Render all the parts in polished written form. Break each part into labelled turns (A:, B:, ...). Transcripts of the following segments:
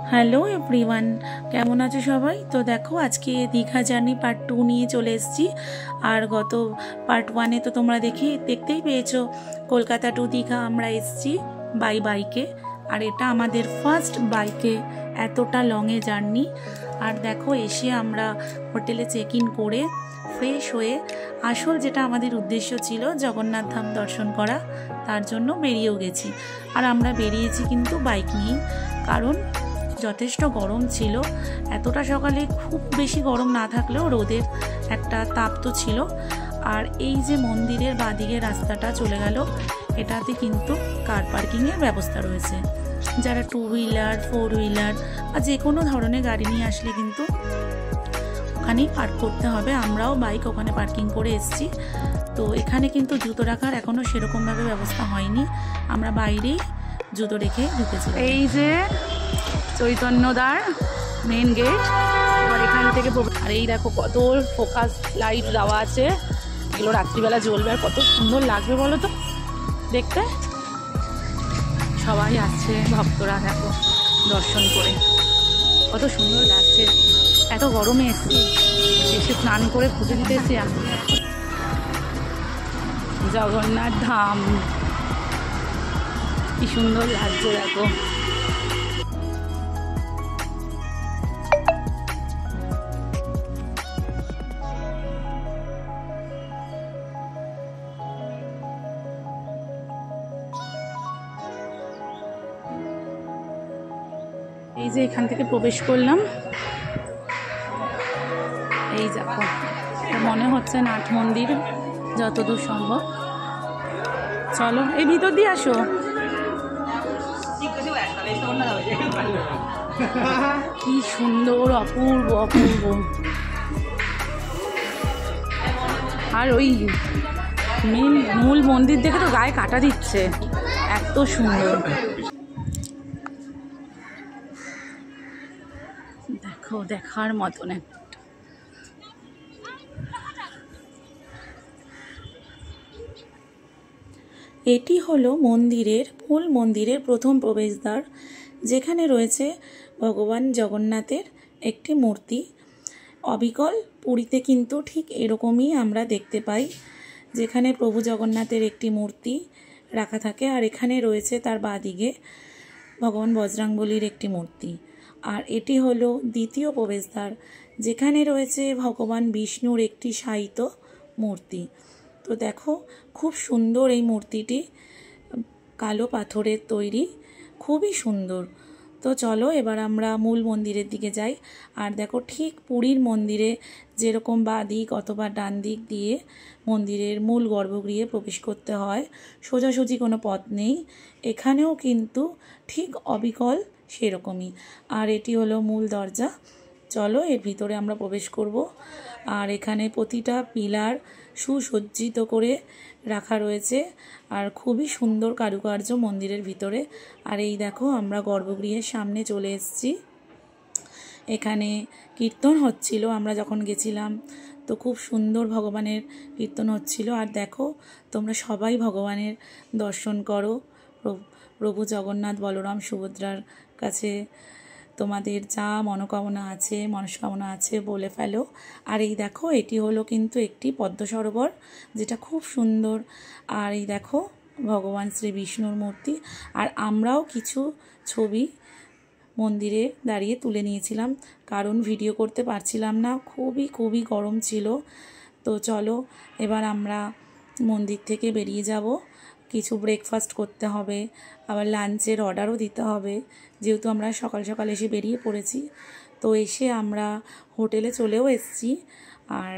A: Hello everyone, কেমন আছো সবাই? তো দেখো আজকে দীঘা জার্নি পার্ট 2 নিয়ে চলে এসেছি। আর গত পার্ট 1-এ তো তোমরা দেখতেই পেয়েছো কলকাতা টু দীঘা আমরা এসেছি বাইকে। আর এটা আমাদের ফার্স্ট বাইকে এতটা লংয়ে জার্নি। আর দেখো এসে আমরা হোটেলে চেক ইন করে ফ্রেশ হয়ে আসল যেটা আমাদের উদ্দেশ্য ছিল জগন্নাথ ধাম দর্শন করা, তার জন্য বেরিয়েও গেছি। আর আমরা বেরিয়েছি কিন্তু বাইক নিয়েই, কারণ যথেষ্ট গরম ছিল। এতটা সকালে খুব বেশি গরম না থাকলেও রোদের একটা তাপ তো ছিল। আর এই যে মন্দিরের বাঁদিকে রাস্তাটা চলে গেল, এটাতে কিন্তু কার পার্কিংয়ের ব্যবস্থা রয়েছে। যারা 2 হুইলার 4 হুইলার বা যে কোনো ধরনের গাড়ি নিয়ে আসলে কিন্তু ওখানেই পার্ক করতে হবে। আমরাও বাইক ওখানে পার্কিং করে এসেছি। তো এখানে কিন্তু জুতো রাখার এখনও সেরকমভাবে ব্যবস্থা হয়নি, আমরা বাইরেই জুতো রেখে ঢুকেছি। এই যে চৈতন্যদ্বার মেন গেট, এবার এখান থেকে আর এই দেখো কত ফোকাস লাইট দেওয়া আছে, এগুলো রাত্রিবেলা জ্বলবে আর কত সুন্দর লাগবে বলো তো দেখতে। সবাই আসছে ভক্তরা, দেখো দর্শন করে কত সুন্দর লাগছে। এত গরমে এসছি, এসে স্নান করে পুজো দিতে এসছি। জগন্নাথ ধাম কি সুন্দর লাগছে দেখো। এই যে এখান থেকে প্রবেশ করলাম, এই দেখো মনে হচ্ছে নাট মন্দির যতদূর সম্ভব। চলো এই ভিতর দিয়ে আসো। কি সুন্দর, অপূর্ব অপূর্ব। আর ওই মূল মন্দির দেখে তো গায়ে কাটা দিচ্ছে, এত সুন্দর। দেখো দেখার মতন একটা। এটি হলো মূল মন্দিরের প্রথম প্রবেশদ্বার, যেখানে রয়েছে ভগবান জগন্নাথের একটি মূর্তি। অবিকল পুরীতে কিন্তু ঠিক এরকমই আমরা দেখতে পাই, যেখানে প্রভু জগন্নাথের একটি মূর্তি রাখা থাকে, আর এখানে রয়েছে তার বাঁদিকে ভগবান বজরংবলীর একটি মূর্তি। আর এটি হলো দ্বিতীয় প্রবেশদ্বার, যেখানে রয়েছে ভগবান বিষ্ণুর একটি শায়িত মূর্তি। তো দেখো খুব সুন্দর এই মূর্তিটি, কালো পাথরের তৈরি, খুবই সুন্দর। তো চলো এবার আমরা মূল মন্দিরের দিকে যাই। আর দেখো ঠিক পুরীর মন্দিরে যেরকম বাঁ দিক অথবা ডান দিক দিয়ে মন্দিরের মূল গর্ভগৃহে প্রবেশ করতে হয়, সোজাসুজি কোনো পথ নেই, এখানেও কিন্তু ঠিক অবিকল সেরকমই। আর এটি হলো মূল দরজা। চলো এর ভিতরে আমরা প্রবেশ করব। আর এখানে প্রতিটা পিলার সুসজ্জিত করে রাখা রয়েছে, আর খুবই সুন্দর কারুকার্য মন্দিরের ভিতরে। আর এই দেখো আমরা গর্ভগৃহের সামনে চলে এসেছি। এখানে কীর্তন হচ্ছিল, আমরা যখন গেছিলাম তো খুব সুন্দর ভগবানের কীর্তন হচ্ছিল। আর দেখো তোমরা সবাই ভগবানের দর্শন করো, প্রভু জগন্নাথ বলরাম সুভদ্রার কাছে তোমাদের যা মনস্কামনা আছে বলে ফেলো। আর এই দেখো এটি হলো কিন্তু একটি পদ্ম সরোবর, যেটা খুব সুন্দর। আর এই দেখো ভগবান শ্রী বিষ্ণুর মূর্তি। আর আমরাও কিছু ছবি মন্দিরে দাঁড়িয়ে তুলে নিয়েছিলাম, কারণ ভিডিও করতে পারছিলাম না, খুবই গরম ছিল। তো চলো এবার আমরা মন্দির থেকে বেরিয়ে যাব। কিছু ব্রেকফাস্ট করতে হবে, আবার লাঞ্চের অর্ডারও দিতে হবে, যেহেতু আমরা সকাল সকাল এসে বেরিয়ে পড়েছি। তো এসে আমরা হোটেলে চলেও এসেছি, আর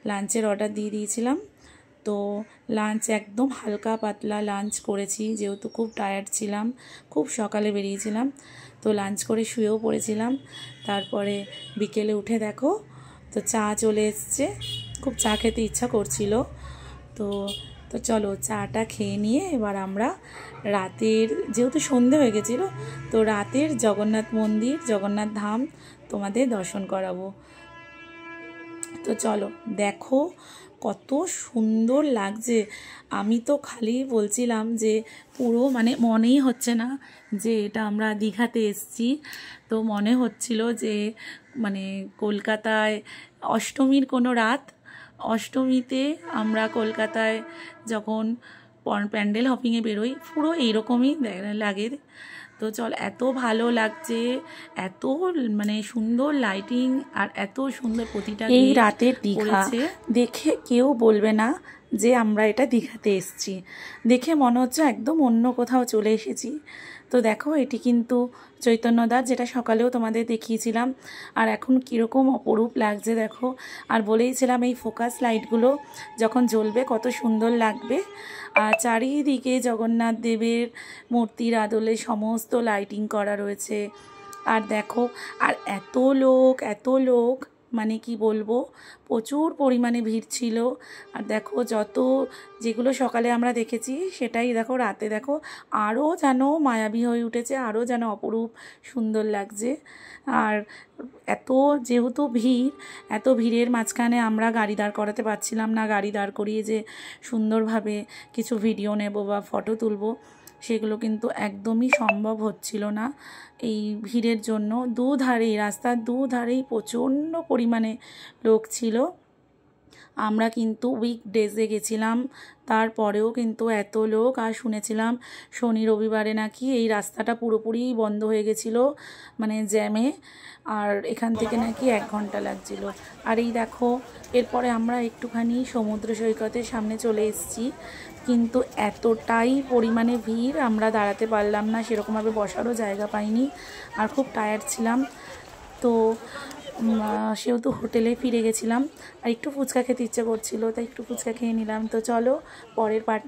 A: লাঞ্চের অর্ডার দিয়ে দিয়েছিলাম। তো লাঞ্চ একদম হালকা পাতলা লাঞ্চ করেছি, যেহেতু খুব টায়ার্ড ছিলাম, খুব সকালে বেরিয়েছিলাম। তো লাঞ্চ করে শুয়েও পড়েছিলাম। তারপরে বিকেলে উঠে দেখো তো চা চলে এসছে, খুব চা খেতে ইচ্ছা করছিল। তো চলো চাটা খেয়ে নিয়ে এবার আমরা রাতের, যেহেতু সন্ধে হয়ে গেছিলো, তো রাতের জগন্নাথ মন্দির জগন্নাথ ধাম তোমাদের দর্শন করাবো। তো চলো দেখো কত সুন্দর লাগছে। আমি তো খালি বলছিলাম যে পুরো মানে মনেই হচ্ছে না যে এটা আমরা দীঘাতে এসেছি। তো মনে হচ্ছিল যে মানে কলকাতায় অষ্টমীর কোনো রাত, অষ্টমীতে আমরা কলকাতায় যখন প্যান্ডেল হপিংয়ে বেরোই পুরো এইরকমই লাগে। তো চল, এত ভালো লাগছে, এত মানে সুন্দর লাইটিং আর এত সুন্দর প্রতিটা এই রাতের দীঘা দেখে কেউ বলবে না যে আমরা এটা দীঘাতে এসেছি। দেখে মনে হচ্ছে একদম অন্য কোথাও চলে এসেছি। তো দেখো, এটি কিন্তু চৈতন্যদ্বার, যেটা সকালেও তোমাদের দেখিয়েছিলাম। আর এখন কীরকম অপরূপ লাগছে দেখো। আর বলেইছিলাম এই ফোকাস লাইটগুলো যখন জ্বলবে কত সুন্দর লাগবে। আর চারিদিকে জগন্নাথ দেবের মূর্তির আদলে সমস্ত লাইটিং করা রয়েছে। আর দেখো, আর এত লোক মানে কি বলবো, প্রচুর পরিমাণে ভিড় ছিল। আর দেখো, যেগুলো সকালে আমরা দেখেছি সেটাই দেখো রাতে দেখো আরও যেন মায়াবী হয়ে উঠেছে, আরও যেন অপরূপ সুন্দর লাগছে। আর যেহেতু এত ভিড়ের মাঝখানে আমরা গাড়ি দাঁড় করাতে পারছিলাম না। গাড়ি দাঁড় করিয়ে যে সুন্দরভাবে কিছু ভিডিও নেব বা ফটো তুলব, সেগুলো কিন্তু একদমই সম্ভব হচ্ছিল না এই ভিড়ের জন্য। রাস্তার দুধারেই প্রচণ্ড পরিমাণে লোক ছিল। আমরা কিন্তু উইকডেজে গেছিলাম, তারপরেও কিন্তু এত লোক। আর শুনেছিলাম শনি রবিবারে নাকি এই রাস্তাটা পুরোপুরি বন্ধ হয়ে গেছিলো মানে জ্যামে। আর এখান থেকে নাকি 1 ঘন্টা লাগছিল। আর এই দেখো, এরপরে আমরা একটুখানি সমুদ্র সৈকতের সামনে চলে এসেছি, কিন্তু এতটাই পরিমাণে ভিড় আমরা দাঁড়াতে পারলাম না, সেরকমভাবে বসারও জায়গা পাইনি। আর খুব টায়ার্ড ছিলাম। তো সেহেতু হোটেলে ফিরে গেছিলাম। আর একটু ফুচকা খেতে ইচ্ছে করছিল, তাই একটু ফুচকা খেয়ে নিলাম। তো চলো পরের পার্ট